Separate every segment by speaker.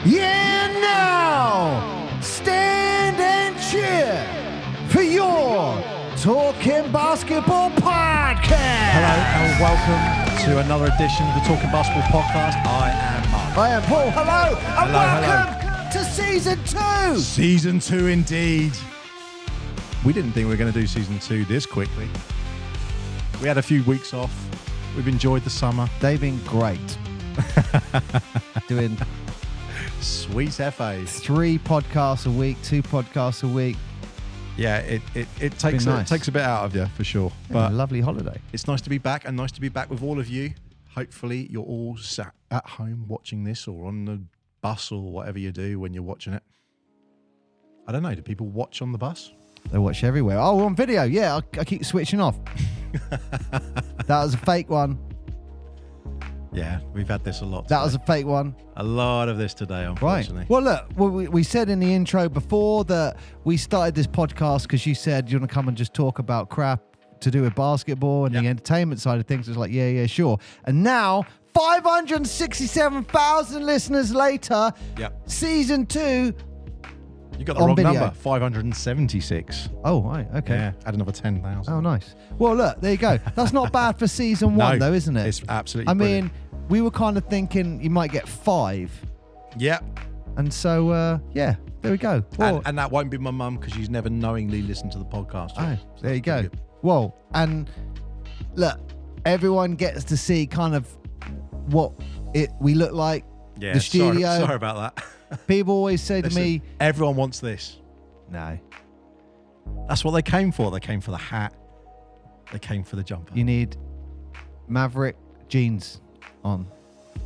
Speaker 1: Yeah, now, stand and cheer for your Talking Basketball Podcast.
Speaker 2: Hello and welcome to another edition of the Talking Basketball Podcast. I am Mark.
Speaker 1: I am Paul. Hello and
Speaker 2: Hello,
Speaker 1: welcome to Season 2.
Speaker 2: Season 2 indeed. We didn't think we were going to do Season 2 this quickly. We had a few weeks off. We've enjoyed the summer.
Speaker 1: They've been great. Doing
Speaker 2: Sweet FA.
Speaker 1: 3 podcasts a week, 2 podcasts a week.
Speaker 2: Yeah, it takes
Speaker 1: nice.
Speaker 2: takes a bit out of you for sure.
Speaker 1: Yeah,
Speaker 2: But
Speaker 1: a lovely holiday.
Speaker 2: it's nice to be back and nice to be back with all of you. Hopefully you're all sat at home watching this or on the bus or whatever you do when you're watching it. I don't know. Do people watch on the bus?
Speaker 1: They watch everywhere. Oh, we're on video. Yeah, I keep switching off. That was a fake one.
Speaker 2: Yeah, we've had this a lot.
Speaker 1: That was a fake one.
Speaker 2: A lot of this today,
Speaker 1: Right.
Speaker 2: unfortunately.
Speaker 1: Well, look, we said in the intro before that we started this podcast because you said you want to come and just talk about crap to do with basketball and the entertainment side of things. It's like, yeah, sure. And now, 567,000 listeners later, Season 2.
Speaker 2: You got the
Speaker 1: on
Speaker 2: wrong
Speaker 1: video.
Speaker 2: number. 576.
Speaker 1: Oh, right. Okay.
Speaker 2: Yeah, add another 10,000.
Speaker 1: Oh, nice. Well, look, there you go. That's not bad for Season 1, though, isn't it?
Speaker 2: It's absolutely
Speaker 1: I
Speaker 2: brilliant.
Speaker 1: mean, we were kind of thinking you might get 5.
Speaker 2: Yep.
Speaker 1: And so, yeah, there we go. Well,
Speaker 2: And that won't be my mum because she's never knowingly listened to the podcast.
Speaker 1: oh, there you go.
Speaker 2: Pretty good.
Speaker 1: Well, and look, everyone gets to see kind of what we look like.
Speaker 2: Yeah,
Speaker 1: the studio.
Speaker 2: Sorry about that.
Speaker 1: People always say to
Speaker 2: Listen,
Speaker 1: me,
Speaker 2: everyone wants this.
Speaker 1: no,
Speaker 2: That's what they came for. They came for the hat. They came for the jumper.
Speaker 1: you need Maverick jeans on.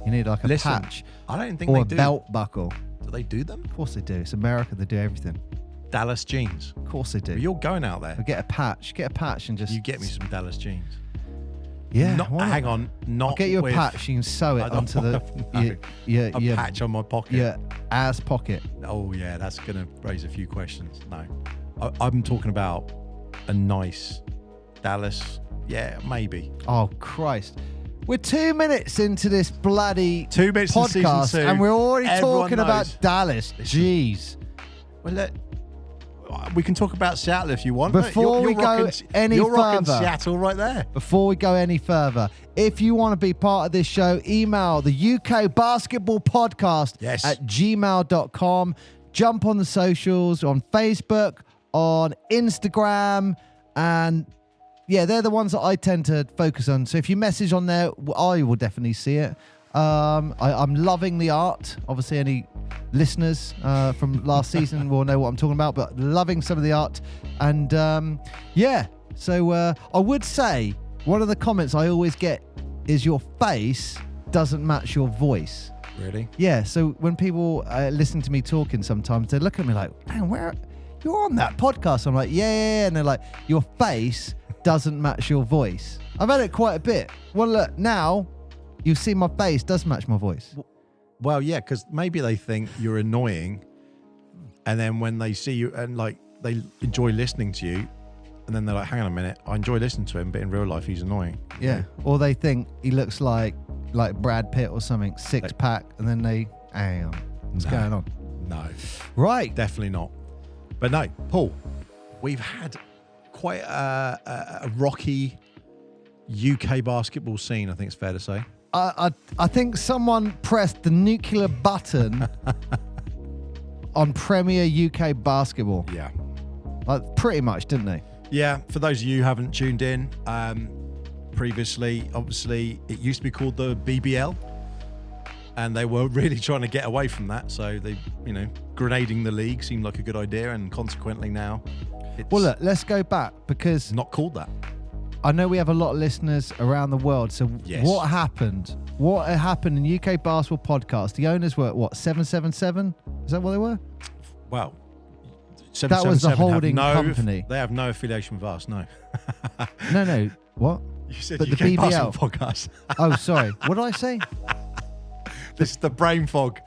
Speaker 1: You need like a patch
Speaker 2: I don't think
Speaker 1: or
Speaker 2: they
Speaker 1: a
Speaker 2: do.
Speaker 1: belt buckle.
Speaker 2: Do they do them?
Speaker 1: Of course they do. It's America. They do everything.
Speaker 2: Dallas jeans.
Speaker 1: Of course they do.
Speaker 2: Well, you're going out there.
Speaker 1: Or get a patch. Get a patch and just...
Speaker 2: You get me some Dallas jeans.
Speaker 1: Yeah.
Speaker 2: Not,
Speaker 1: why not?
Speaker 2: hang on. Not
Speaker 1: I'll get you a
Speaker 2: with
Speaker 1: patch. You can sew
Speaker 2: I
Speaker 1: it
Speaker 2: don't
Speaker 1: onto the
Speaker 2: want a patch on my pocket.
Speaker 1: your ass pocket.
Speaker 2: Oh, yeah, that's going to raise a few questions. No. I'm talking about a nice Dallas. Yeah, maybe.
Speaker 1: Oh, Christ. We're 2 minutes into this bloody
Speaker 2: 2 minutes in
Speaker 1: podcast
Speaker 2: Season 2.
Speaker 1: and we're already
Speaker 2: Everyone
Speaker 1: talking
Speaker 2: knows.
Speaker 1: about Dallas. Jeez.
Speaker 2: Well, look, we can talk about Seattle if you want.
Speaker 1: Before we go any
Speaker 2: you're rocking
Speaker 1: further-
Speaker 2: Seattle right there.
Speaker 1: Before we go any further, if you want to be part of this show, email the UK Basketball Podcast at gmail.com. Jump on the socials, on Facebook, on Instagram, and yeah, they're the ones that I tend to focus on. So if you message on there, I will definitely see it. I'm loving the art. Obviously, any listeners from last season will know what I'm talking about, but loving some of the art. And yeah, so I would say one of the comments I always get is your face doesn't match your voice.
Speaker 2: Really?
Speaker 1: Yeah, so when people listen to me talking sometimes, they look at me like, man, where you're on that podcast? I'm like, yeah. And they're like, your face doesn't match your voice. I've had it quite a bit. Well, look, now you see my face does match my voice.
Speaker 2: Well, yeah, because maybe they think you're annoying, and then when they see you and like they enjoy listening to you, and then they're like, hang on a minute, I enjoy listening to him, but in real life he's annoying.
Speaker 1: Yeah. Or they think he looks like Brad Pitt or something, six pack, and then they, hang on, what's going on?
Speaker 2: No.
Speaker 1: Right.
Speaker 2: Definitely not. But no, Paul, we've had quite a rocky UK basketball scene, I think it's fair to say.
Speaker 1: I think someone pressed the nuclear button on Premier UK basketball.
Speaker 2: Yeah.
Speaker 1: Like, pretty much, didn't they?
Speaker 2: Yeah, for those of you who haven't tuned in, previously, obviously, it used to be called the BBL, and they were really trying to get away from that. So they, grenading the league seemed like a good idea, and consequently now it's
Speaker 1: Well, look, let's go back because
Speaker 2: not called that.
Speaker 1: I know we have a lot of listeners around the world. So
Speaker 2: Yes.
Speaker 1: what happened? What happened in UK Basketball Podcast? The owners were, what, 777? Is that what they were?
Speaker 2: Well,
Speaker 1: That was the
Speaker 2: 777 have
Speaker 1: holding company.
Speaker 2: They have no affiliation with us, no.
Speaker 1: No. What?
Speaker 2: You said
Speaker 1: But
Speaker 2: UK
Speaker 1: the BBL.
Speaker 2: Basketball Podcast.
Speaker 1: Oh, sorry. What did I say?
Speaker 2: This is the brain fog.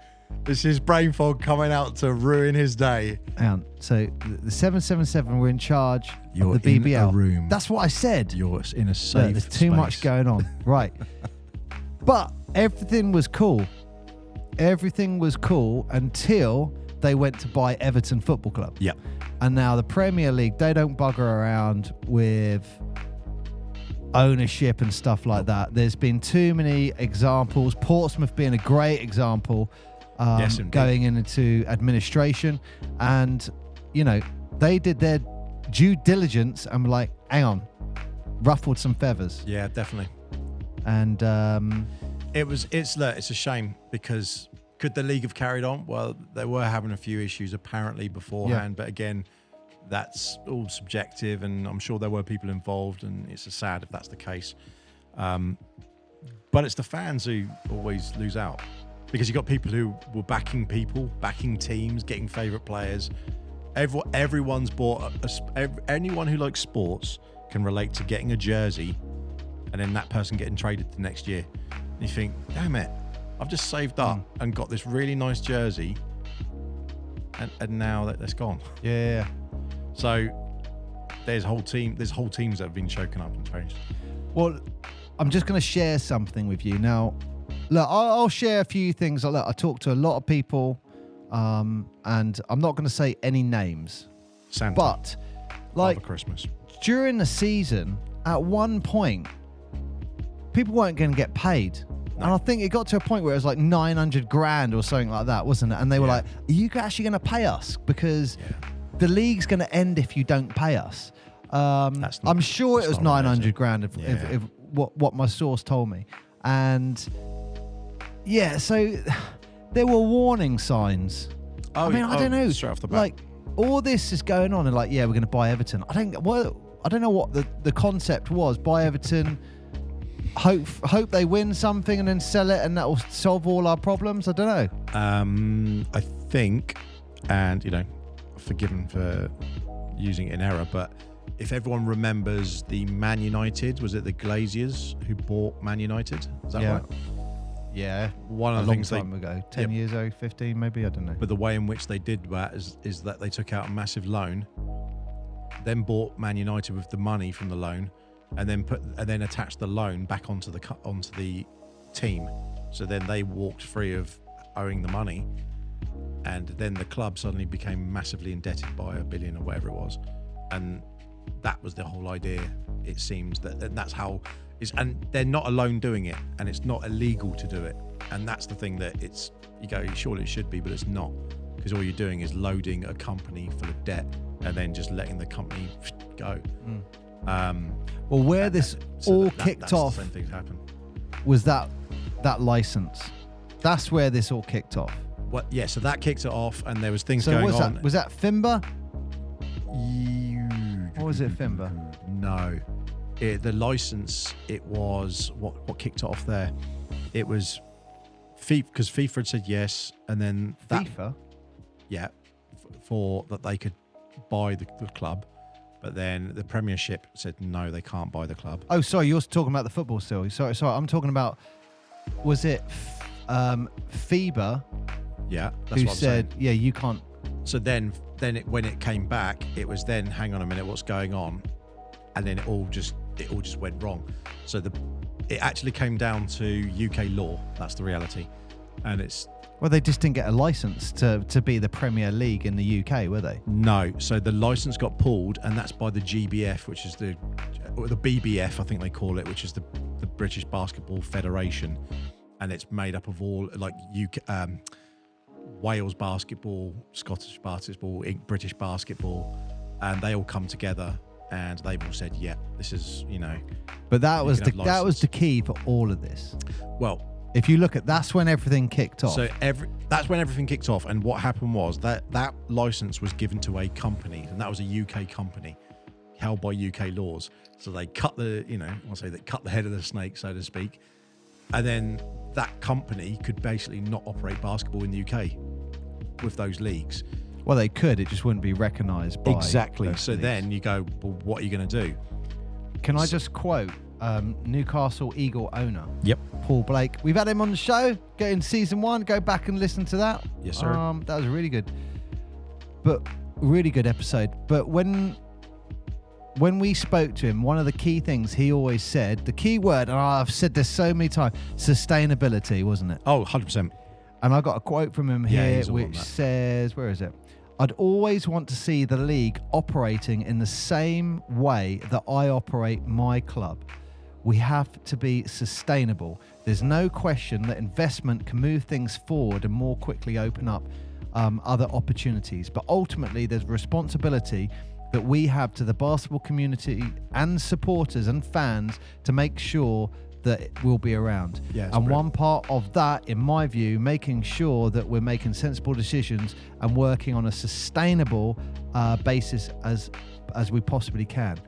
Speaker 2: This is brain fog coming out to ruin his day.
Speaker 1: Hang on. So the 777 were in charge
Speaker 2: You're
Speaker 1: of the
Speaker 2: in
Speaker 1: BBL.
Speaker 2: a room.
Speaker 1: That's what I said.
Speaker 2: You're in a safe
Speaker 1: Look, there's too much
Speaker 2: space.
Speaker 1: going on. Right. But everything was cool everything was cool until they went to buy Everton Football Club.
Speaker 2: Yeah.
Speaker 1: And now the Premier League, they don't bugger around with ownership and stuff like that. There's been too many examples. Portsmouth being a great example,
Speaker 2: Yes,
Speaker 1: going into administration. And, you know, they did their due diligence and were like, hang on, ruffled some feathers.
Speaker 2: Yeah, definitely.
Speaker 1: And
Speaker 2: It's a shame because could the league have carried on? Well, they were having a few issues apparently beforehand, but again, that's all subjective, and I'm sure there were people involved, and it's sad if that's the case. But it's the fans who always lose out because you've got people who were backing teams, getting favourite players. Everyone's bought anyone who likes sports can relate to getting a jersey and then that person getting traded the next year. And you think, damn it, I've just saved up and got this really nice jersey and now that's gone.
Speaker 1: Yeah.
Speaker 2: So there's whole teams that have been choken up and changed.
Speaker 1: Well, I'm just going to share something with you now. Look, I'll share a few things. Look, I talked to a lot of people, and I'm not going to say any names.
Speaker 2: Santa,
Speaker 1: but like
Speaker 2: Father Christmas,
Speaker 1: during the season, at one point, people weren't going to get paid. No. And I think it got to a point where it was like 900 grand or something like that, wasn't it? And they were like, are you actually going to pay us? Because the league's going to end if you don't pay us. I'm sure it was 900 grand if what my source told me. And so there were warning signs. I don't know.
Speaker 2: Straight off the bat.
Speaker 1: Like all this is going on and like, we're going to buy Everton. I don't know what the concept was. Buy Everton, hope they win something and then sell it and that will solve all our problems. I don't know.
Speaker 2: I think, and forgiven for using it in error, but if everyone remembers the Man United, was it the Glaziers who bought Man United? Is that right?
Speaker 1: Yeah.
Speaker 2: One of the things
Speaker 1: long time ago, 10 years ago, 15 maybe, I don't know.
Speaker 2: But the way in which they did that is that they took out a massive loan, then bought Man United with the money from the loan, and then attached the loan back onto the team. So then they walked free of owing the money, and then the club suddenly became massively indebted by $1 billion or whatever it was, and that was the whole idea. It seems that's how is, and they're not alone doing it, and it's not illegal to do it, and that's the thing that surely it should be, but it's not, because all you're doing is loading a company full of debt and then just letting the company go.
Speaker 1: Well, where this all kicked off,
Speaker 2: the same things happen.
Speaker 1: Was that license? That's where this all kicked off.
Speaker 2: So that kicked it off, and there was things going on.
Speaker 1: Was that FIBA? Or was it FIBA?
Speaker 2: No. The license, it was what kicked it off there. It was FIFA, because FIFA had said yes, and then
Speaker 1: FIFA?
Speaker 2: Yeah, for that they could buy the club, but then the Premiership said no, they can't buy the club.
Speaker 1: Oh, sorry, you're talking about the football still. Sorry, I'm talking about, was it FIBA?
Speaker 2: Yeah, that's
Speaker 1: who
Speaker 2: what I'm
Speaker 1: said,
Speaker 2: saying.
Speaker 1: You can't.
Speaker 2: So then when it came back, it was then, hang on a minute, what's going on? And then it all just went wrong. So it actually came down to UK law. That's the reality, and it's.
Speaker 1: Well, they just didn't get a license to be the Premier League in the UK, were they?
Speaker 2: No. So the license got pulled, and that's by the GBF, which is the BBF, I think they call it, which is the British Basketball Federation, and it's made up of all like UK, Wales basketball, Scottish basketball, British basketball, and they all come together, and they've all said, yeah, this is
Speaker 1: But that was the key for all of this.
Speaker 2: Well.
Speaker 1: If you look at, that's when everything kicked off.
Speaker 2: So that's when everything kicked off, and what happened was that license was given to a company, and that was a UK company held by UK laws. So they cut they cut the head of the snake, so to speak, and then that company could basically not operate basketball in the UK with those leagues.
Speaker 1: Well, they could. It just wouldn't be recognised by
Speaker 2: exactly. So
Speaker 1: leagues.
Speaker 2: Then you go, well, what are you going to do?
Speaker 1: Can I just quote Newcastle Eagle owner?
Speaker 2: Yep.
Speaker 1: Paul Blake. We've had him on the show. Get in season 1. Go back and listen to that.
Speaker 2: Yes, sir.
Speaker 1: That was really good episode. But when we spoke to him, one of the key things he always said, the key word, and I've said this so many times, sustainability, wasn't it?
Speaker 2: Oh, 100%.
Speaker 1: And I got a quote from him here,
Speaker 2: he's all on
Speaker 1: which
Speaker 2: that.
Speaker 1: says, where is it? I'd always want to see the league operating in the same way that I operate my club. We have to be sustainable. There's no question that investment can move things forward and more quickly open up other opportunities. But ultimately, there's responsibility that we have to the basketball community and supporters and fans to make sure that it will be around.
Speaker 2: Yeah,
Speaker 1: and one part of that, in my view, making sure that we're making sensible decisions and working on a sustainable basis as we possibly can.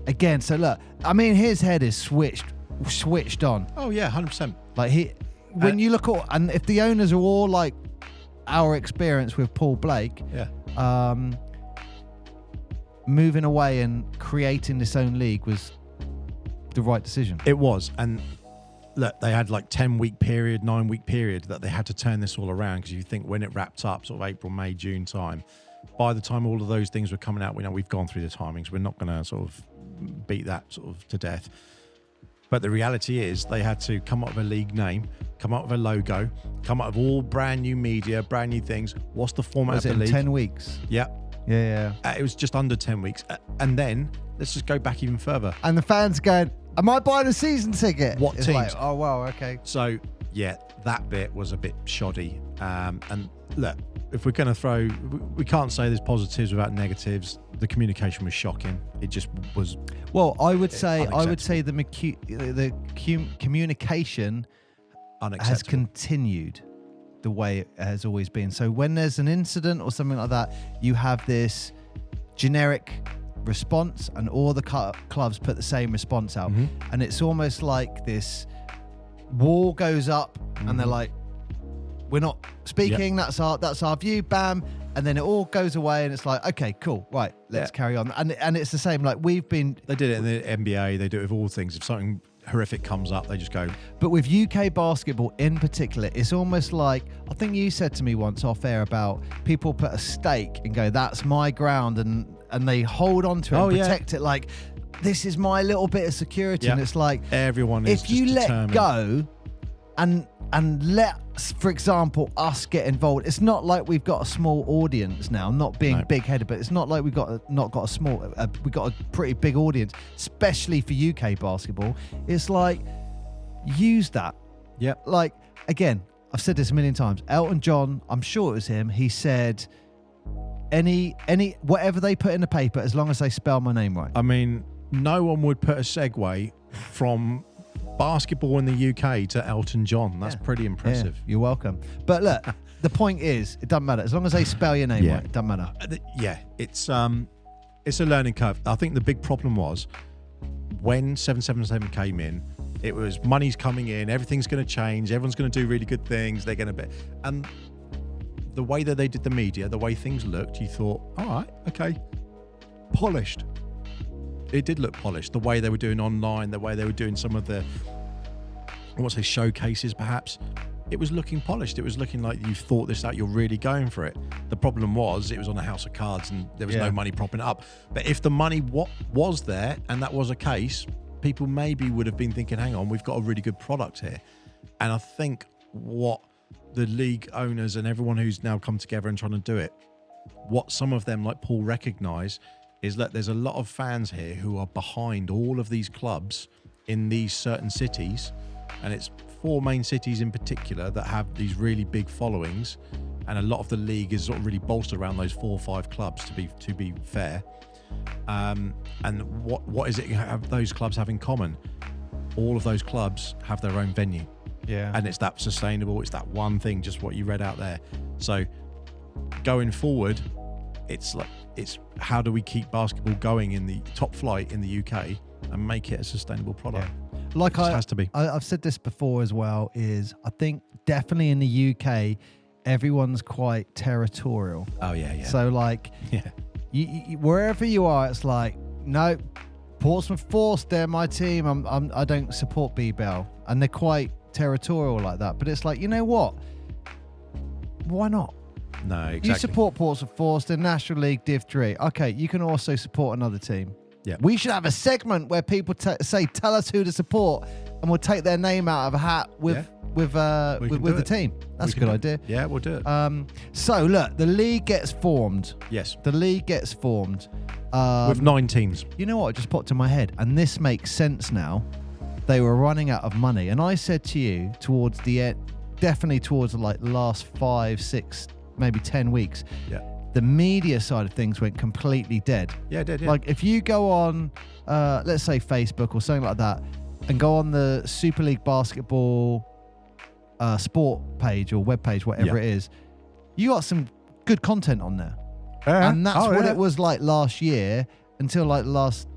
Speaker 1: Again, so look, I mean, his head is switched on.
Speaker 2: Oh yeah, 100%.
Speaker 1: Like when you look at, and if the owners are all like our experience with Paul Blake, moving away and creating this own league was the right decision.
Speaker 2: It was. And look, they had like 10-week period, 9-week period that they had to turn this all around, because you think when it wrapped up, sort of April, May, June time, by the time all of those things were coming out, we know we've gone through the timings. We're not going to sort of beat that sort of to death. But the reality is they had to come up with a league name, come up with a logo, come up with all brand new media, brand new things. What's the format of the league?
Speaker 1: 10 weeks?
Speaker 2: Yeah.
Speaker 1: Yeah.
Speaker 2: It was just under 10 weeks. And then let's just go back even further.
Speaker 1: And the fans going, am I buying a season ticket?
Speaker 2: What
Speaker 1: it's
Speaker 2: teams?
Speaker 1: Like, oh, wow, okay.
Speaker 2: So, yeah, that bit was a bit shoddy. And look, if we're going to we can't say there's positives without negatives. The communication was shocking. It just was.
Speaker 1: Well, I would say the communication has continued the way it has always been. So when there's an incident or something like that, you have this generic response, and all the clubs put the same response out, and it's almost like this wall goes up, and they're like, we're not speaking. Yep. That's our view. Bam. And then it all goes away, and it's like, okay, cool, right, let's carry on. And it's the same. Like they
Speaker 2: did it in the NBA. They do it with all things. If something horrific comes up, they just go.
Speaker 1: But with UK basketball in particular, it's almost like, I think you said to me once off air about people put a stake and go, that's my ground, and they hold on to it and protect it like, this is my little bit of security. And it's like,
Speaker 2: everyone is
Speaker 1: if you let go and let, for example, us get involved. It's not like we've got a small audience now. I'm not being big-headed, but it's not like we've got we've got a pretty big audience, especially for UK basketball. It's like, use that.
Speaker 2: Yeah.
Speaker 1: Like, again, I've said this a million times. Elton John, I'm sure it was him. He said, any whatever they put in the paper, as long as they spell my name right.
Speaker 2: I mean, no one would put a segue from basketball in the UK to Elton John. That's pretty impressive.
Speaker 1: Yeah, you're welcome. But look, the point is, it doesn't matter. As long as they spell your name right, it doesn't matter.
Speaker 2: Yeah, it's a learning curve. I think the big problem was when 777 came in, it was money's coming in, everything's going to change, everyone's going to do really good things, they're going to be... And the way that they did the media, the way things looked, you thought, all right, okay, polished. It did look polished. The way they were doing online, the way they were doing some of the, I want to say showcases perhaps, it was looking polished. It was looking like you've thought this out, you're really going for it. The problem was it was on a house of cards and there was no money propping it up. But if the money was there and that was a case, people maybe would have been thinking, hang on, we've got a really good product here. And I think what the league owners and everyone who's now come together and trying to do it, what some of them like Paul recognise is that there's a lot of fans here who are behind all of these clubs in these certain cities, and it's 4 main cities in particular that have these really big followings, and a lot of the league is sort of really bolstered around those 4 or 5 clubs to be fair. And what is it have those clubs have in common? All of those clubs have their own venue.
Speaker 1: Yeah.
Speaker 2: And it's that sustainable, it's that one thing, just what you read out there. So going forward, it's how do we keep basketball going in the top flight in the UK and make it a sustainable product?
Speaker 1: Yeah. Like
Speaker 2: it has to be.
Speaker 1: I've said this before as well, is I think definitely in the UK, everyone's quite territorial.
Speaker 2: Oh yeah.
Speaker 1: So like, you, wherever you are, it's like, no, Portsmouth Force, they're my team. I don't support BBL, and they're quite territorial like that. But it's like, you know what? Why not?
Speaker 2: No, exactly.
Speaker 1: You support Portsmouth Force, the National League Div 3. Okay, you can also support another team.
Speaker 2: Yeah.
Speaker 1: We should have a segment where people say, tell us who to support, and we'll take their name out of a hat with with the team. That's a good idea.
Speaker 2: Yeah, we'll do it.
Speaker 1: So look, the league gets formed.
Speaker 2: Yes.
Speaker 1: The league gets formed.
Speaker 2: With 9 teams.
Speaker 1: You know what? It just popped in my head, and this makes sense now. They were running out of money, and I said to you towards the end, definitely towards like the last 5, 6, maybe 10 weeks.
Speaker 2: Yeah.
Speaker 1: The media side of things went completely dead.
Speaker 2: Yeah, it did. Yeah.
Speaker 1: Like if you go on, let's say Facebook or something like that, and go on the Super League basketball sport page or web page, whatever it is, you got some good content on there. And that's what it was like last year until like the last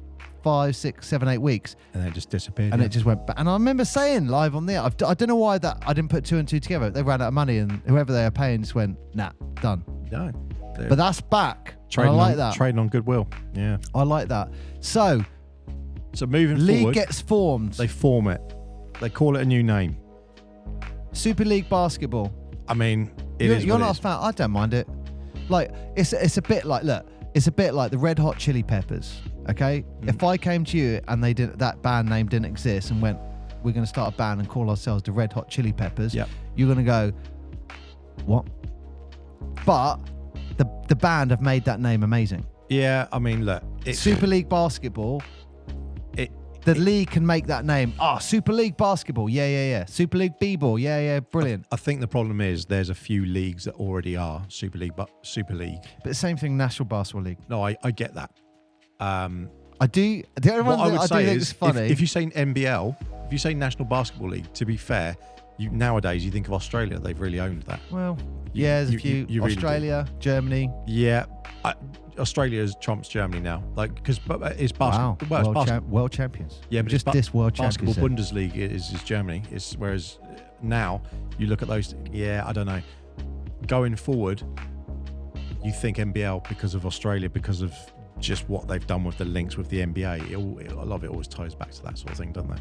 Speaker 1: 5, 6, 7, 8 weeks.
Speaker 2: And then it just disappeared.
Speaker 1: And it just went back. And I remember saying live on there, I don't know why that I didn't put 2 and 2 together. They ran out of money and whoever they were paying just went, nah, done.
Speaker 2: No.
Speaker 1: But that's back. I like that.
Speaker 2: Trading on goodwill. Yeah.
Speaker 1: I like that. So
Speaker 2: moving
Speaker 1: league
Speaker 2: forward,
Speaker 1: gets formed.
Speaker 2: they form it. They call it a new name.
Speaker 1: Super League basketball.
Speaker 2: I mean,
Speaker 1: You're not a fan. I don't mind it. Like it's a bit like, look, it's a bit like the Red Hot Chili Peppers. Okay, if I came to you and that band name didn't exist and went, we're going to start a band and call ourselves the Red Hot Chili Peppers.
Speaker 2: Yep.
Speaker 1: You're going to go, what? But the band have made that name amazing.
Speaker 2: Yeah, I mean, look,
Speaker 1: it's Super League basketball. The league can make that name. Super League basketball. Yeah. Super League b-ball. Yeah. Brilliant.
Speaker 2: I think the problem is there's a few leagues that already are Super League. But
Speaker 1: the same thing, National Basketball League.
Speaker 2: No, I get that.
Speaker 1: I do. The only one that I do think is funny.
Speaker 2: If you say NBL, if you say National Basketball League, to be fair, nowadays you think of Australia. They've really owned that.
Speaker 1: Well, there's a few. You Australia, really Germany.
Speaker 2: Yeah. Australia trumps Germany now, like because it's basketball.
Speaker 1: Wow. World champions.
Speaker 2: Yeah, but
Speaker 1: just this world
Speaker 2: basketball
Speaker 1: champions.
Speaker 2: Bundesliga is Germany. Whereas now you look at those. Yeah, I don't know. Going forward, you think NBL because of Australia, because of just what they've done with the links with the NBA. A lot of it always ties back to that sort of thing, doesn't it?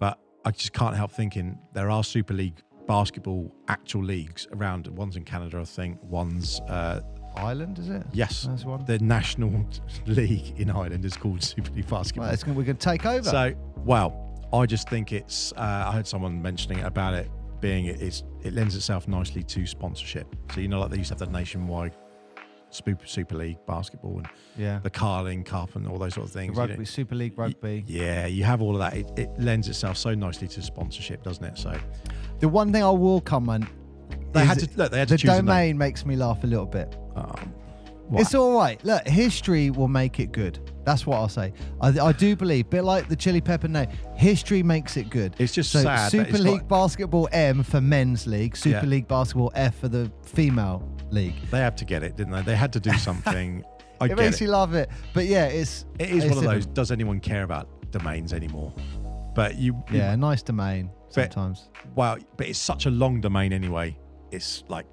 Speaker 2: But I just can't help thinking there are Super League basketball actual leagues around. One's in Canada, I think. One's.
Speaker 1: Ireland, is it?
Speaker 2: Yes.
Speaker 1: That's one.
Speaker 2: The National League in Ireland is called Super League Basketball.
Speaker 1: Well, we're going to take over.
Speaker 2: So, I just think it's. I heard someone mentioning about it being it lends itself nicely to sponsorship. So like they used to have the nationwide Super League basketball and the Carling Cup and all those sort of things.
Speaker 1: The rugby, Super League rugby.
Speaker 2: You have all of that. It lends itself so nicely to sponsorship, doesn't it? So,
Speaker 1: the one thing I will comment.
Speaker 2: They had to
Speaker 1: the
Speaker 2: choose
Speaker 1: domain makes me laugh a little bit. It's all right. Look, history will make it good. That's what I'll say. I do believe, a bit like the Chili Pepper name, history makes it good.
Speaker 2: It's just sad.
Speaker 1: Super League Basketball M for men's league, Super League Basketball F for the female league.
Speaker 2: They had to get it, didn't they? They had to do something.
Speaker 1: It makes you love it. But yeah, it is
Speaker 2: one of those. Does anyone care about domains anymore? But
Speaker 1: a nice domain sometimes.
Speaker 2: But it's such a long domain anyway. It's like,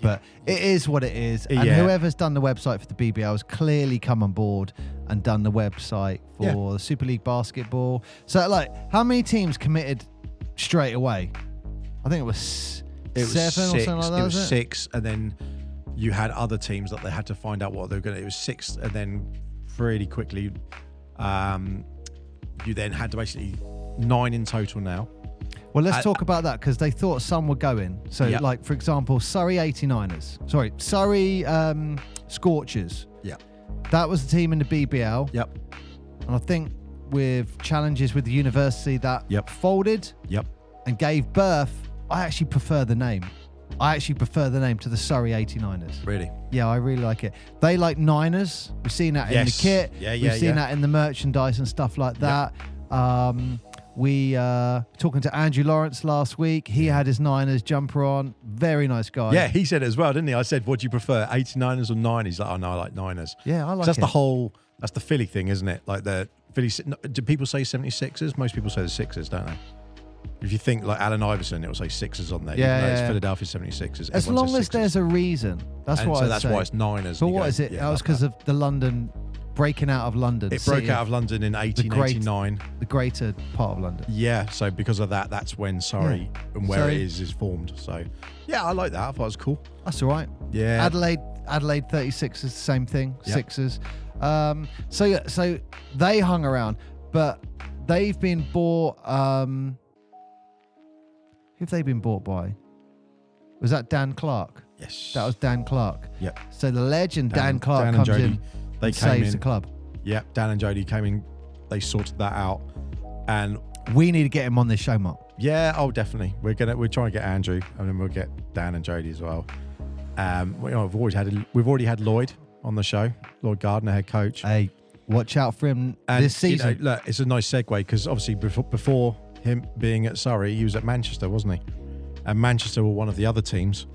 Speaker 1: but it is what it is, and whoever's done the website for the BBL has clearly come on board and done the website for the Super League basketball. So, like, how many teams committed straight away? I think it was 7 or something like that.
Speaker 2: It was 6, and then you had other teams that they had to find out what they were going to. It was 6, and then really quickly, you then had to basically 9 in total now.
Speaker 1: Well, let's talk about that because they thought some were going. So, like, for example, Surrey 89ers. Sorry, Surrey Scorchers.
Speaker 2: Yeah.
Speaker 1: That was the team in the BBL.
Speaker 2: Yep.
Speaker 1: And I think with challenges with the university that folded and gave birth, I actually prefer the name. To the Surrey 89ers.
Speaker 2: Really?
Speaker 1: Yeah, I really like it. They like Niners. We've seen that in the kit. We've seen that in the merchandise and stuff like that. We talking to Andrew Lawrence last week. He had his Niners jumper on. Very nice guy.
Speaker 2: Yeah, he said it as well, didn't he? I said, what do you prefer, 89ers or 9? He's like, oh, no, I like Niners.
Speaker 1: Yeah, I like
Speaker 2: it. That's the Philly thing, isn't it? Like the Philly. Do people say 76ers? Most people say the Sixers, don't they? If you think like Allen Iverson, it will say Sixers on there. It's Philadelphia 76ers.
Speaker 1: As long as there's a reason. That's why
Speaker 2: it's Niners.
Speaker 1: But what is it? That was because of the London... breaking out of London.
Speaker 2: It broke out of London in 1889.
Speaker 1: The greater part of London.
Speaker 2: Yeah, so because of that, that's when Surrey and where it is formed. So, yeah, I like that. I thought it was cool.
Speaker 1: That's all right.
Speaker 2: Yeah.
Speaker 1: Adelaide 36 is the same thing. Yep. Sixers. So they hung around, but they've been bought. Who've they been bought by? Was that Dan Clark?
Speaker 2: Yes.
Speaker 1: That was Dan Clark.
Speaker 2: Yep.
Speaker 1: So the legend Dan Clark comes in and saves the club.
Speaker 2: Yep. Dan and Jody came in. They sorted that out. And
Speaker 1: we need to get him on this show, Mark.
Speaker 2: Yeah, definitely. We're trying to get Andrew, and then we'll get Dan and Jody as well. We've already had Lloyd on the show, Lloyd Gardner, head coach.
Speaker 1: Hey, watch out for him this season.
Speaker 2: Look, it's a nice segue because obviously before him being at Surrey, he was at Manchester, wasn't he? And Manchester were one of the other teams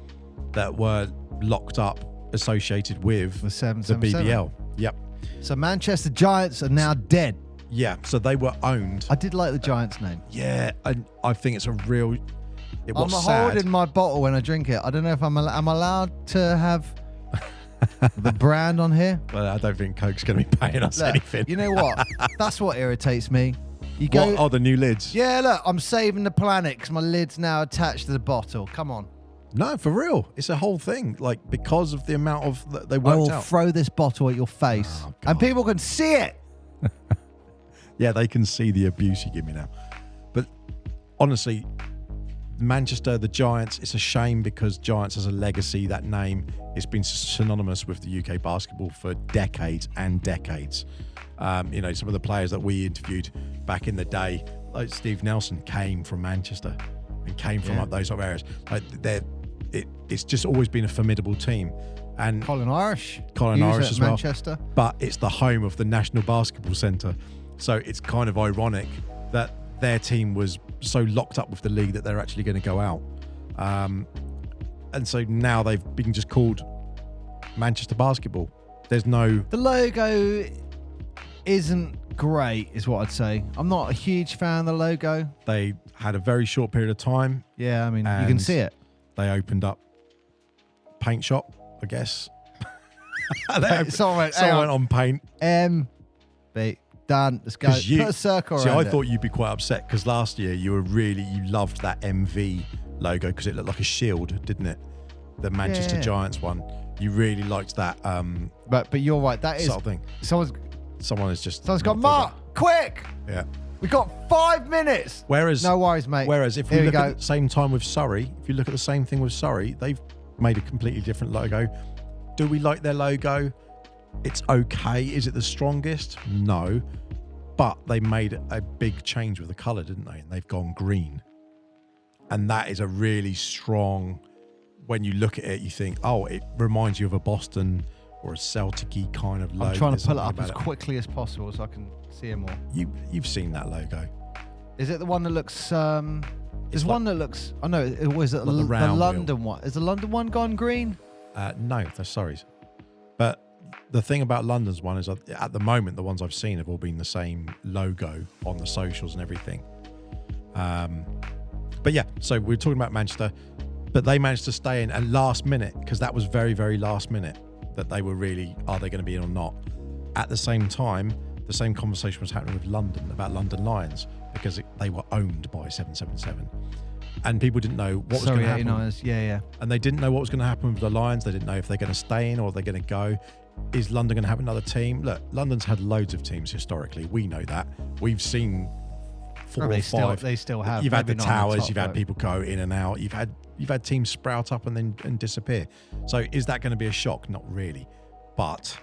Speaker 2: that were locked up, associated with the
Speaker 1: 777.
Speaker 2: BBL. Yep.
Speaker 1: So Manchester Giants are now dead.
Speaker 2: Yeah, so they were owned.
Speaker 1: I did like the Giants name.
Speaker 2: Yeah, and I think it's a real. It was
Speaker 1: I'm
Speaker 2: sad.
Speaker 1: holding my bottle when I drink it. I don't know if am I allowed to have the brand on here.
Speaker 2: Well, I don't think Coke's going to be paying us anything.
Speaker 1: You know what? That's what irritates me. You go.
Speaker 2: What? Oh, the new lids.
Speaker 1: Yeah, look, I'm saving the planet because my lid's now attached to the bottle. Come on.
Speaker 2: No, for real. It's a whole thing. Like, because of the amount of they
Speaker 1: I
Speaker 2: worked
Speaker 1: will
Speaker 2: out.
Speaker 1: throw this bottle at your face, and people can see it.
Speaker 2: Yeah, they can see the abuse you give me now. But honestly, Manchester, the Giants, it's a shame because Giants as a legacy, that name, it's been synonymous with the UK basketball for decades and decades. Some of the players that we interviewed back in the day, like Steve Nelson, came from Manchester and came from those sort of areas. Like it's just always been a formidable team. And
Speaker 1: Colin Irish
Speaker 2: as well.
Speaker 1: Manchester.
Speaker 2: But it's the home of the National Basketball Centre. So it's kind of ironic that their team was so locked up with the league that they're actually going to go out. And so now they've been just called Manchester Basketball. There's no...
Speaker 1: The logo isn't great, is what I'd say. I'm not a huge fan of the logo.
Speaker 2: They had a very short period of time.
Speaker 1: Yeah, I mean, you can see it.
Speaker 2: They opened up paint shop, I guess.
Speaker 1: Someone went
Speaker 2: on paint.
Speaker 1: Done. Let's go. Put a circle around
Speaker 2: I thought you'd be quite upset because last year you loved that MV logo because it looked like a shield, didn't it? The Manchester Giants one. You really liked that.
Speaker 1: But you're right. That is
Speaker 2: sort of thing. Someone's
Speaker 1: gone, Mark, quick.
Speaker 2: Yeah.
Speaker 1: We got 5 minutes.
Speaker 2: No
Speaker 1: worries, mate.
Speaker 2: Whereas if we look at the same time with Surrey, if you look at the same thing with Surrey, they've made a completely different logo. Do we like their logo? It's okay. Is it the strongest? No. But they made a big change with the colour, didn't they? And they've gone green. And that is a really strong, when you look at it, you think, oh, it reminds you of a Boston or a Celtic-y kind of logo.
Speaker 1: I'm trying to pull it up as quickly as possible so I can see it more.
Speaker 2: You've seen that logo.
Speaker 1: Is it the one that looks... there's one that looks... I know, it was the London one. Is the London one gone green?
Speaker 2: No, they're sorry. But the thing about London's one is at the moment, the ones I've seen have all been the same logo on the socials and everything. But yeah, so we're talking about Manchester, but they managed to stay in at last minute because that was very, very last minute that they were really, are they going to be in or not? At the same time, the same conversation was happening with London about London Lions because they were owned by 777. And people didn't know what was going to happen.
Speaker 1: 89ers, yeah.
Speaker 2: And they didn't know what was going to happen with the Lions. They didn't know if they're going to stay in or they're going to go. Is London going to have another team? Look, London's had loads of teams historically. We know that. We've seen 4 or 5.
Speaker 1: They still have.
Speaker 2: You've had the towers. You've had people go in and out. You've had teams sprout up and disappear. So is that going to be a shock? Not really. But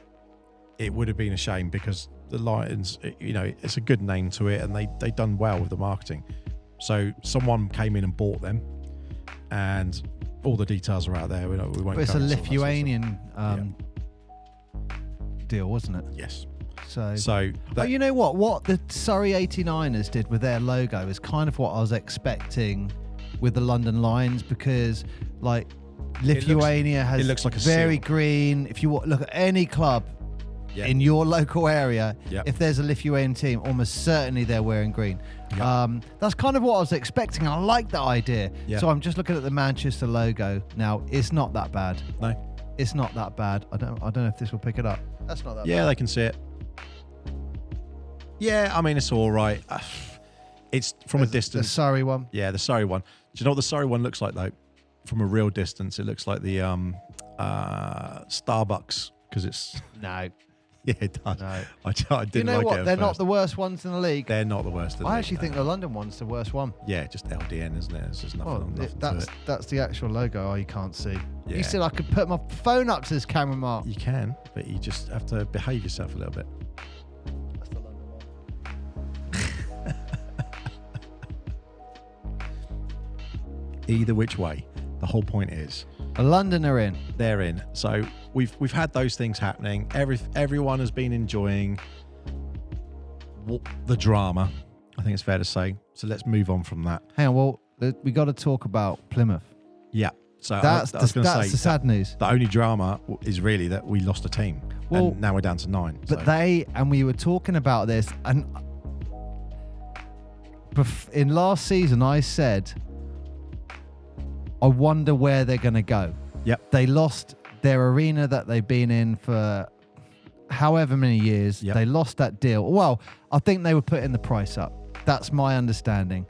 Speaker 2: it would have been a shame because the Lions, it's a good name to it and they done well with the marketing. So someone came in and bought them, and all the details are out there. We won't.
Speaker 1: But it's a Lithuanian deal, wasn't it?
Speaker 2: Yes.
Speaker 1: So you know what? What the Surrey 89ers did with their logo is kind of what I was expecting with the London Lions, because like Lithuania it looks like a very seal. Green. If you look at any club in your local area, if there's a Lithuanian team, almost certainly they're wearing green. That's kind of what I was expecting. I like that idea. So I'm just looking at the Manchester logo now. It's not that bad.
Speaker 2: No,
Speaker 1: it's not that bad. I don't know if this will pick it up. That's not that bad.
Speaker 2: Yeah, they can see it. Yeah, I mean, it's all right. It's from a distance.
Speaker 1: The Surrey one?
Speaker 2: Yeah, the Surrey one. Do you know what the Surrey one looks like, though? From a real distance, it looks like the Starbucks, because it's...
Speaker 1: No.
Speaker 2: Yeah, it does.
Speaker 1: No.
Speaker 2: I didn't
Speaker 1: You know
Speaker 2: like
Speaker 1: what?
Speaker 2: it.
Speaker 1: They're
Speaker 2: At
Speaker 1: not
Speaker 2: first.
Speaker 1: the worst ones in the league.
Speaker 2: They're not the worst.
Speaker 1: I actually think the London one's the worst one.
Speaker 2: Yeah, just LDN, isn't it? It's just nothing, nothing to it.
Speaker 1: That's the actual logo. Oh, you can't see.
Speaker 2: Yeah.
Speaker 1: You said I could put my phone up to this camera, Mark.
Speaker 2: You can, but you just have to behave yourself a little bit.
Speaker 1: That's the London one.
Speaker 2: Either which way, the whole point is
Speaker 1: London are in.
Speaker 2: they're in. So we've had those things happening. Everyone has been enjoying the drama. I think it's fair to say. So let's move on from that.
Speaker 1: Hang on. Well, we got to talk about Plymouth.
Speaker 2: Yeah. So
Speaker 1: That's
Speaker 2: I was going to say
Speaker 1: the sad news.
Speaker 2: the only drama is really that we lost a team,
Speaker 1: Well,
Speaker 2: and now we're down to 9.
Speaker 1: But
Speaker 2: so.
Speaker 1: we were talking about this, and in last season, I said, I wonder where they're going to go.
Speaker 2: Yep.
Speaker 1: They lost their arena that they've been in for however many years.
Speaker 2: Yep.
Speaker 1: They lost that deal. Well, I think they were putting the price up. That's my understanding.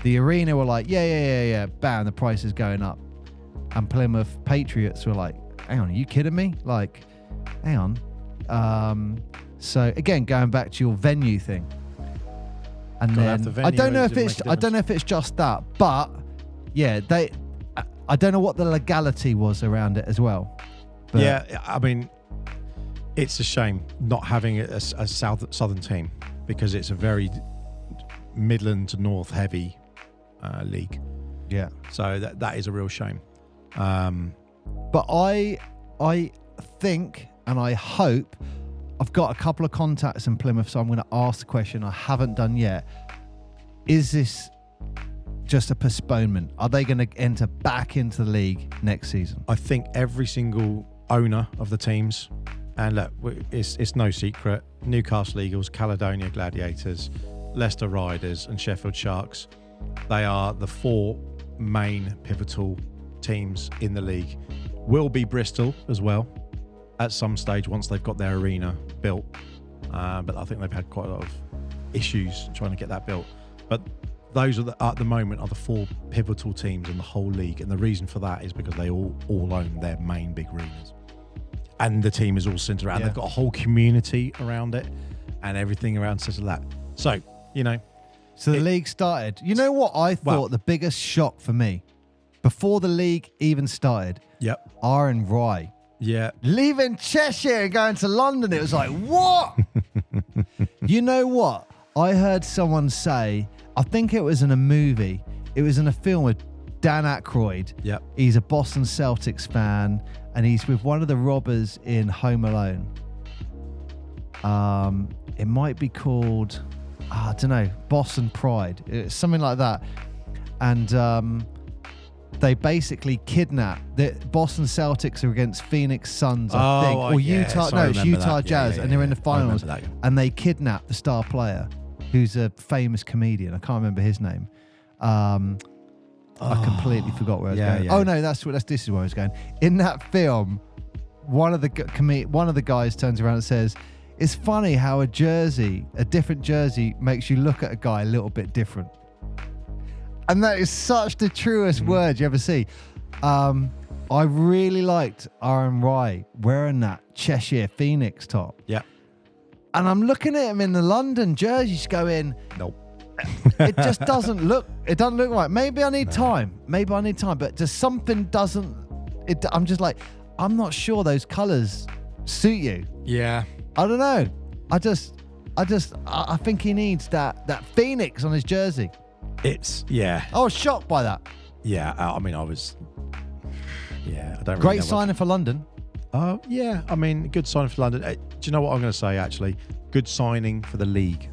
Speaker 1: The arena were like, yeah. Bam, the price is going up. And Plymouth Patriots were like, hang on, are you kidding me? Like, hang on. So again, going back to your venue thing. And
Speaker 2: Gotta have
Speaker 1: then
Speaker 2: the
Speaker 1: I don't know
Speaker 2: venue,
Speaker 1: if
Speaker 2: it didn't make a
Speaker 1: it's just that, but yeah, I don't know what the legality was around it as well. But
Speaker 2: Yeah, I mean, it's a shame not having a southern team, because it's a very Midland to North heavy league.
Speaker 1: yeah.
Speaker 2: So that is a real shame.
Speaker 1: But I think and I hope, I've got a couple of contacts in Plymouth, so I'm going to ask the question I haven't done yet. Is this just a postponement? Are they going to enter back into the league next season?
Speaker 2: I think every single owner of the teams, and look, it's no secret, Newcastle Eagles, Caledonia Gladiators, Leicester Riders and Sheffield Sharks, they are the 4 main pivotal teams in the league. Will be Bristol as well at some stage once they've got their arena built, but I think they've had quite a lot of issues trying to get that built. But those are at the moment are the 4 pivotal teams in the whole league, and the reason for that is because they all own their main big arenas, and the team is all centered around.
Speaker 1: Yeah.
Speaker 2: They've got a whole community around it, and everything around such as that. So
Speaker 1: So the league started. You know what I thought the biggest shock for me before the league even started?
Speaker 2: Yep.
Speaker 1: Aaron Rye
Speaker 2: Yeah.
Speaker 1: leaving Cheshire and going to London. It was like, what? You know what? I heard someone say, I think it was in a movie. It was in a film with Dan Aykroyd.
Speaker 2: Yep.
Speaker 1: He's a Boston Celtics fan, and he's with one of the robbers in Home Alone. It might be called, I don't know, Boston Pride. It's something like that. And they basically kidnap the Boston Celtics are against Phoenix Suns, I think, or Utah.
Speaker 2: So I
Speaker 1: No, it's
Speaker 2: remember
Speaker 1: Utah
Speaker 2: that.
Speaker 1: Jazz, and they're in the
Speaker 2: I
Speaker 1: finals.
Speaker 2: remember that.
Speaker 1: And they kidnap the star player, who's a famous comedian. I can't remember his name. I completely forgot where I was going.
Speaker 2: yeah.
Speaker 1: Oh no, this is where I was going. In that film, one of the guys turns around and says, "It's funny how a different jersey, makes you look at a guy a little bit different." And that is such the truest word you ever see. I really liked Aaron Rye wearing that Cheshire Phoenix top.
Speaker 2: Yeah.
Speaker 1: And I'm looking at him in the London jerseys going,
Speaker 2: Nope.
Speaker 1: it just doesn't look right. Maybe I need time. But just something doesn't, I'm just like, I'm not sure those colours suit you.
Speaker 2: Yeah.
Speaker 1: I don't know. I think he needs that Phoenix on his jersey.
Speaker 2: Yeah.
Speaker 1: I was shocked by that.
Speaker 2: Yeah. I mean, I was. Yeah. I don't.
Speaker 1: Great
Speaker 2: really know
Speaker 1: signing for London.
Speaker 2: Oh yeah. I mean, good signing for London. Do you know what I'm going to say? Actually, good signing for the league,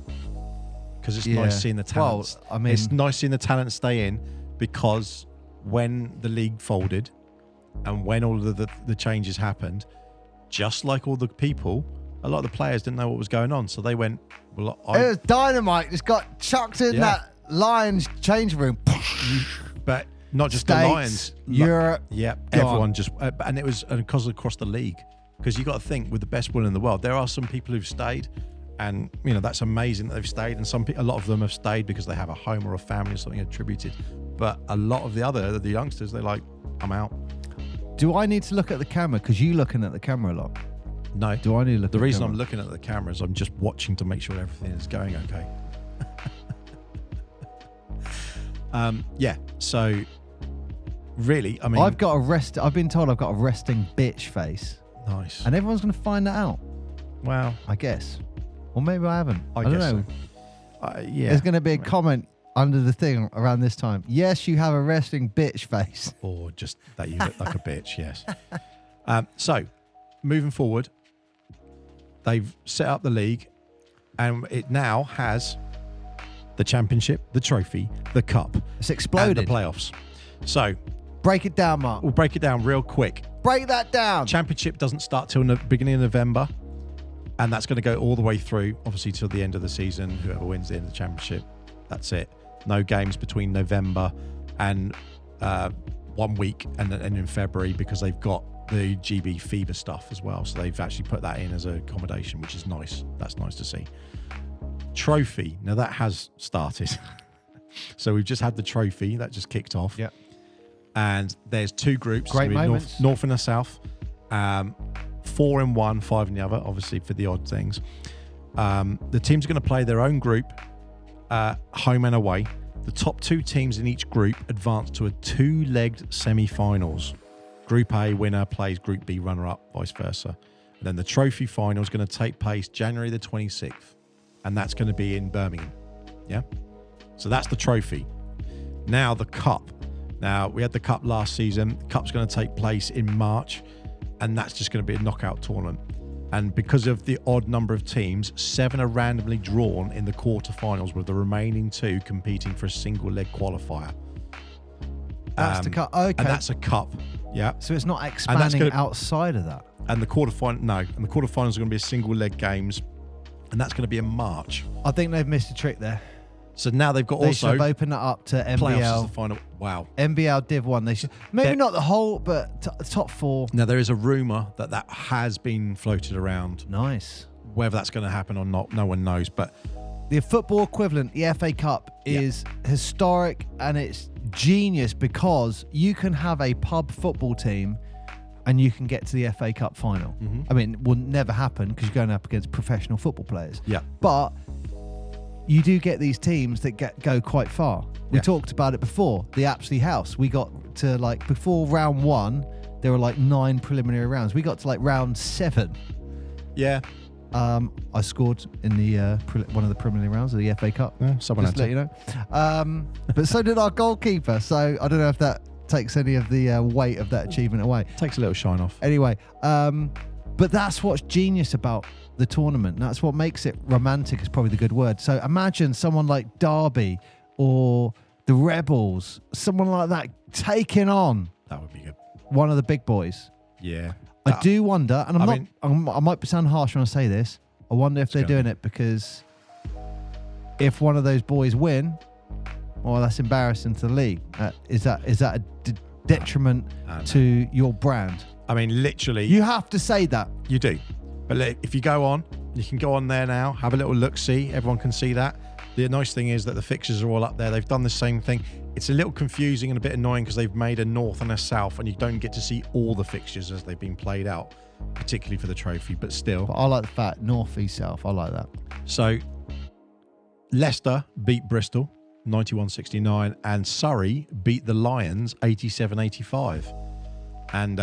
Speaker 2: because it's nice seeing the talents.
Speaker 1: Well, I mean,
Speaker 2: it's nice seeing the talent stay in, because when the league folded and when all of the changes happened, just like all the people, a lot of the players didn't know what was going on, so they went, well,
Speaker 1: it was dynamite. Just got chucked in that Lions change room.
Speaker 2: But not just
Speaker 1: States,
Speaker 2: the Lions,
Speaker 1: Europe.
Speaker 2: yeah,
Speaker 1: gone.
Speaker 2: everyone just, and it was because across the league, because you got to think, with the best will in the world, there are some people who've stayed, and that's amazing that they've stayed, and a lot of them have stayed because they have a home or a family or something attributed. But a lot of the youngsters, they're like, I'm out.
Speaker 1: Do I need to look at the camera? Because you looking at the camera a lot.
Speaker 2: No.
Speaker 1: Do I need to look?
Speaker 2: The reason I'm looking at the camera is I'm just watching to make sure everything is going okay. Yeah. So really, I mean,
Speaker 1: I've been told I've got a resting bitch face.
Speaker 2: Nice.
Speaker 1: And everyone's going to find that out.
Speaker 2: Well,
Speaker 1: I guess. Or maybe I haven't. I don't
Speaker 2: guess
Speaker 1: know.
Speaker 2: So. Yeah.
Speaker 1: There's going to be a comment under the thing around this time. Yes, you have a resting bitch face.
Speaker 2: Or just that you look like a bitch, yes. So, moving forward, they've set up the league and it now has the championship, the trophy, the cup.
Speaker 1: It's exploded.
Speaker 2: And the playoffs. So,
Speaker 1: break it down, Mark.
Speaker 2: We'll break it down real quick.
Speaker 1: Break that down.
Speaker 2: Championship doesn't start till the beginning of November. And that's going to go all the way through, obviously, till the end of the season. Whoever wins the end of the championship, that's it. No games between November and 1 week and in February because they've got the GB FIBA stuff as well. So they've actually put that in as an accommodation, which is nice. That's nice to see. Trophy. Now that has started. So we've just had the trophy. That just kicked off.
Speaker 1: Yeah.
Speaker 2: And there's two groups.
Speaker 1: Great moments.
Speaker 2: North and the South. 4 in one, 5 in the other, obviously for the odd things. The teams are going to play their own group, home and away. The top 2 teams in each group advance to a 2-legged semi-finals. Group A winner plays Group B runner-up, vice versa. And then the trophy final is going to take place January the 26th. And that's going to be in Birmingham. Yeah? So that's the trophy. Now the cup. Now, we had the cup last season. The cup's going to take place in March. And that's just going to be a knockout tournament. And because of the odd number of teams, 7 are randomly drawn in the quarterfinals, with the remaining 2 competing for a single leg qualifier.
Speaker 1: That's the cup. Okay.
Speaker 2: And that's a cup. Yeah.
Speaker 1: So it's not expanding outside of that.
Speaker 2: And the quarterfinal, no. And the quarterfinals are going to be a single leg games. And that's going to be in March.
Speaker 1: I think they've missed a trick there.
Speaker 2: So now they've got
Speaker 1: they should have opened that up to NBL.
Speaker 2: Playoffs is the final. Wow.
Speaker 1: NBL Div 1. They should maybe not the whole, but top 4.
Speaker 2: Now there is a rumor that has been floated around.
Speaker 1: Nice.
Speaker 2: Whether that's going to happen or not, no one knows. But
Speaker 1: the football equivalent, the FA Cup, is historic and it's genius because you can have a pub football team and you can get to the FA Cup final. Mm-hmm. I mean, it will never happen because you're going up against professional football players.
Speaker 2: Yeah.
Speaker 1: But you do get these teams that go quite far. We talked about it before, the Apsley House. We got to before round 1, there were 9 preliminary rounds. We got to round 7.
Speaker 2: Yeah.
Speaker 1: I scored in the one of the preliminary rounds of the FA Cup.
Speaker 2: Yeah, someone
Speaker 1: just to let you know. But so did our goalkeeper. So I don't know if that takes any of the weight of that achievement away.
Speaker 2: Takes a little shine off.
Speaker 1: Anyway, but that's what's genius about the tournament. That's what makes it romantic, is probably the good word. So imagine someone like Derby or the Rebels, someone like that taking on.
Speaker 2: That would be good.
Speaker 1: One of the big boys.
Speaker 2: Yeah.
Speaker 1: I do wonder, and I might sound harsh when I say this, I wonder if they're doing it because if one of those boys win, well, that's embarrassing to the league. Is that a detriment to your brand?
Speaker 2: I mean, literally.
Speaker 1: You have to say that.
Speaker 2: You do. But if you go on, you can go on there now, have a little look-see. Everyone can see that. The nice thing is that the fixtures are all up there. They've done the same thing. It's a little confusing and a bit annoying because they've made a north and a south, and you don't get to see all the fixtures as they've been played out, particularly for the trophy, but still.
Speaker 1: But I like the fact north, east, south. I like that.
Speaker 2: So Leicester beat Bristol 91-69, and Surrey beat the Lions 87-85. And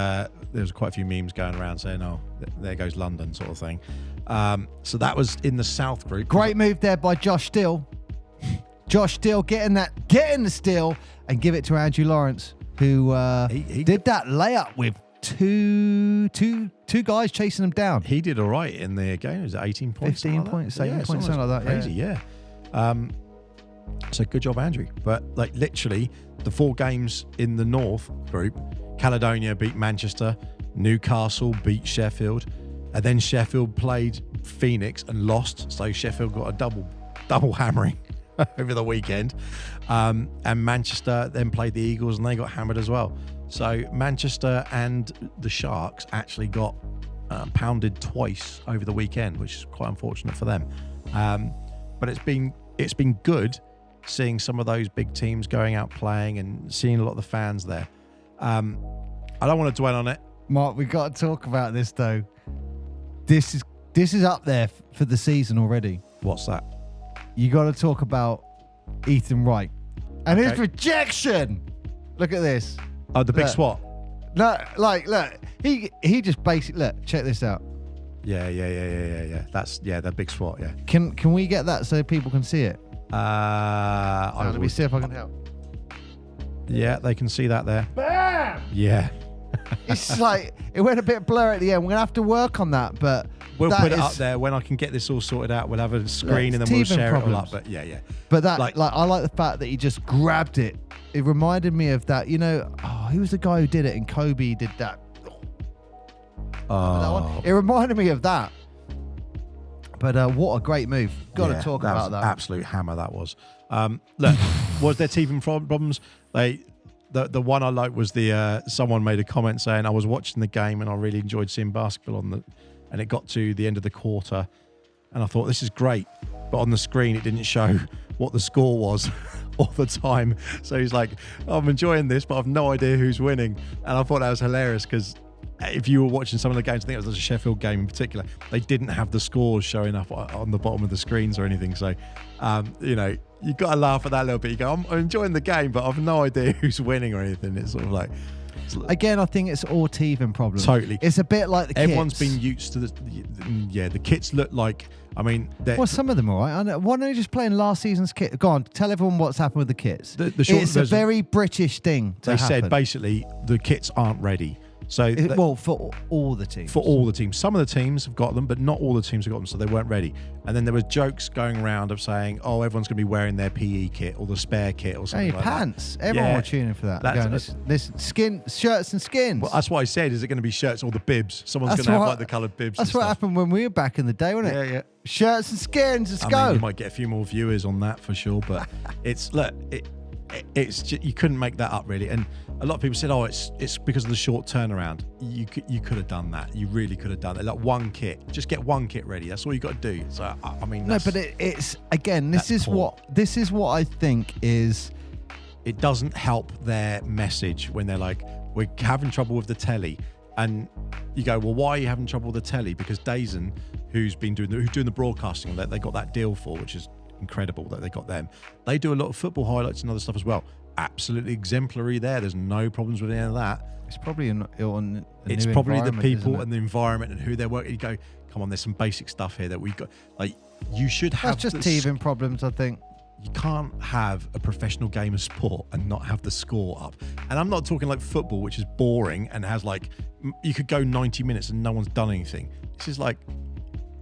Speaker 2: there's quite a few memes going around saying, oh, there goes London sort of thing. So that was in the South group.
Speaker 1: Great move there by Josh Steele. Josh Steele getting the steal and give it to Andrew Lawrence, who he did that layup with two guys chasing him down.
Speaker 2: He did all right in the game. Was it 18 points?
Speaker 1: 15 points, 7 points, something like that.
Speaker 2: Crazy, yeah. So good job, Andrew. But literally, the 4 games in the North group, Caledonia beat Manchester, Newcastle beat Sheffield, and then Sheffield played Phoenix and lost. So Sheffield got a double hammering over the weekend. And Manchester then played the Eagles and they got hammered as well. So Manchester and the Sharks actually got pounded twice over the weekend, which is quite unfortunate for them. But it's been good seeing some of those big teams going out playing and seeing a lot of the fans there. I don't want to dwell on it.
Speaker 1: Mark, we've got to talk about this though. this is up there for the season already.
Speaker 2: What's that?
Speaker 1: You got to talk about Ethan Wright and his rejection. Look at this.
Speaker 2: Oh, the big swat.
Speaker 1: No, look. He just basically look. Check this out.
Speaker 2: Yeah. That's the big swat. Yeah.
Speaker 1: Can we get that so people can see it? Let me see if I can help.
Speaker 2: Yeah, they can see that there.
Speaker 1: Bam!
Speaker 2: Yeah.
Speaker 1: It's like it went a bit blurry at the end. We're gonna have to work on that, but
Speaker 2: we'll put it up there when I can get this all sorted out. We'll have a screen and then we'll share it all up. But yeah.
Speaker 1: But that I like the fact that he just grabbed it. It reminded me of that. Who was the guy who did it? And Kobe did that. That one. It reminded me of that. But what a great move. Got to talk about that.
Speaker 2: Absolute hammer that was. Look, was there teething problems? The one I liked was someone made a comment saying I was watching the game and I really enjoyed seeing basketball and it got to the end of the quarter and I thought this is great, but on the screen it didn't show what the score was all the time. So he's like, I'm enjoying this, but I've no idea who's winning. And I thought that was hilarious because if you were watching some of the games, I think it was a Sheffield game in particular, they didn't have the scores showing up on the bottom of the screens or anything. So, you got to laugh at that a little bit. You go, I'm enjoying the game, but I've no idea who's winning or anything. It's sort of like...
Speaker 1: Again, I think it's all teething problems.
Speaker 2: Totally.
Speaker 1: It's a bit like the kits.
Speaker 2: Everyone's been used to the kits look like...
Speaker 1: some of them are right. Why don't you just play in last season's kit? Go on, tell everyone what's happened with the kits. It's a very British thing to happen.
Speaker 2: They said basically the kits aren't ready. So
Speaker 1: for all the teams.
Speaker 2: For all the teams. Some of the teams have got them, but not all the teams have got them, so they weren't ready. And then there was jokes going around of saying, oh, everyone's going to be wearing their PE kit or the spare kit or something like
Speaker 1: pants.
Speaker 2: that.
Speaker 1: Everyone were tuning for that. Listen, shirts and skins.
Speaker 2: Well, that's what I said. Is it going to be shirts or the bibs? Someone's going to have like the coloured bibs.
Speaker 1: That's what happened when we were back in the day, wasn't it?
Speaker 2: Yeah.
Speaker 1: Shirts and skins. Let's go.
Speaker 2: You might get a few more viewers on that for sure, but it's just, you couldn't make that up really. And a lot of people said, oh, it's because of the short turnaround. You could have done that. You really could have done it. Like one kit, just get one kit ready. That's all you got to do. So
Speaker 1: no, but it's again. This is what I think is.
Speaker 2: It doesn't help their message when they're like, we're having trouble with the telly, and you go, well, why are you having trouble with the telly? Because Dazen, who's doing the broadcasting that they got that deal for, which is incredible that they got them. They do a lot of football highlights and other stuff as well. Absolutely exemplary there. There's no problems with any of that.
Speaker 1: It's probably
Speaker 2: it's probably the people and the environment and who they're working. You go, come on, there's some basic stuff here that we've got. Like, you should have.
Speaker 1: That's just teething problems, I think.
Speaker 2: You can't have a professional game of sport and not have the score up. And I'm not talking like football, which is boring and has like, you could go 90 minutes and no one's done anything. This is like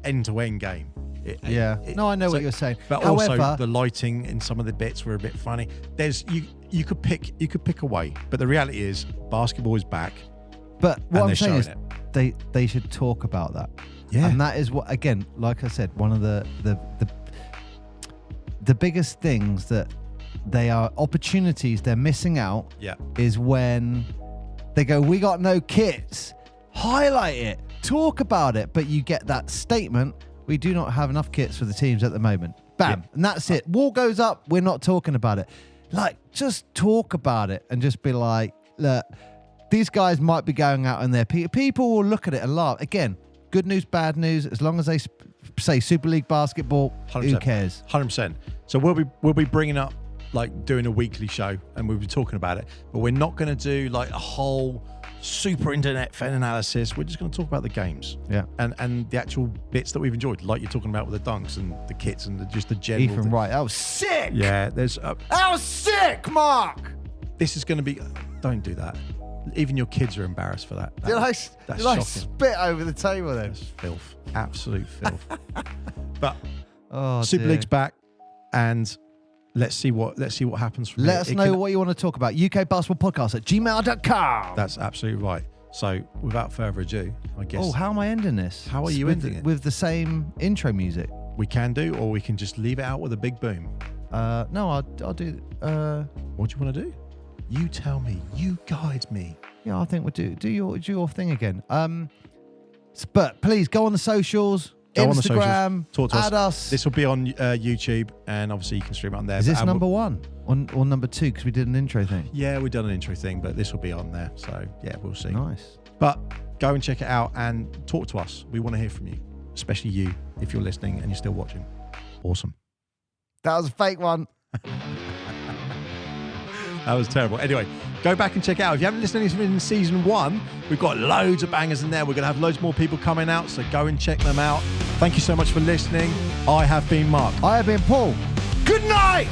Speaker 2: end-to-end game.
Speaker 1: I know what you're saying.
Speaker 2: But however, also the lighting in some of the bits were a bit funny. You could pick away, but the reality is basketball is back.
Speaker 1: But what I'm saying is they should talk about that.
Speaker 2: Yeah,
Speaker 1: and that is what, again, like I said, one of the biggest things that they are opportunities they're missing out.
Speaker 2: Yeah,
Speaker 1: is when they go, we got no kits. Highlight it, talk about it, but you get that statement. We do not have enough kits for the teams at the moment. Bam. Yep. And that's it. Wall goes up. We're not talking about it. Like, just talk about it and just be like, look, these guys might be going out in there. People will look at it and laugh. Again, good news, bad news. As long as they say Super League basketball, 100%. Who cares?
Speaker 2: 100%. So we'll be bringing up, like, doing a weekly show and we'll be talking about it. But we're not going to do, like, a whole super internet fan analysis. We're just going to talk about the games, and the actual bits that we've enjoyed, like you're talking about with the dunks and the kits and just the general.
Speaker 1: Ethan Wright, that was sick.
Speaker 2: Yeah,
Speaker 1: that was sick, Mark.
Speaker 2: This is going to be. Don't do that. Even your kids are embarrassed for that.
Speaker 1: Did I spit over the table then?
Speaker 2: That's filth, absolute filth. But
Speaker 1: Super
Speaker 2: League's back, and let's see what happens from
Speaker 1: Let us know what you want to talk about. UK Basketball Podcast at gmail.com.
Speaker 2: That's absolutely right. So without further ado, I guess.
Speaker 1: Oh, how am I ending this?
Speaker 2: How are you ending it?
Speaker 1: With the same intro music.
Speaker 2: We can do, or we can just leave it out with a big boom.
Speaker 1: No, I'll do.
Speaker 2: What do you want to do? You tell me. You guide me.
Speaker 1: Yeah, I think we'll do your thing again. But please go on the socials.
Speaker 2: Go
Speaker 1: Instagram,
Speaker 2: on the socials. Talk to
Speaker 1: add us.
Speaker 2: This will be on YouTube, and obviously you can stream it on there.
Speaker 1: Is this number one or number two? Because we did an intro thing.
Speaker 2: Yeah, we've done an intro thing, but this will be on there. So yeah, we'll see.
Speaker 1: Nice.
Speaker 2: But Go and check it out and talk to us. We want to hear from you, especially you, if you're listening and you're still watching. Awesome.
Speaker 1: That was a fake one.
Speaker 2: That was terrible. Anyway, go back and check it out. If you haven't listened to anything in season 1, we've got loads of bangers in there. We're going to have loads more people coming out, so go and check them out. Thank you so much for listening. I have been Mark.
Speaker 1: I have been Paul.
Speaker 2: Good night!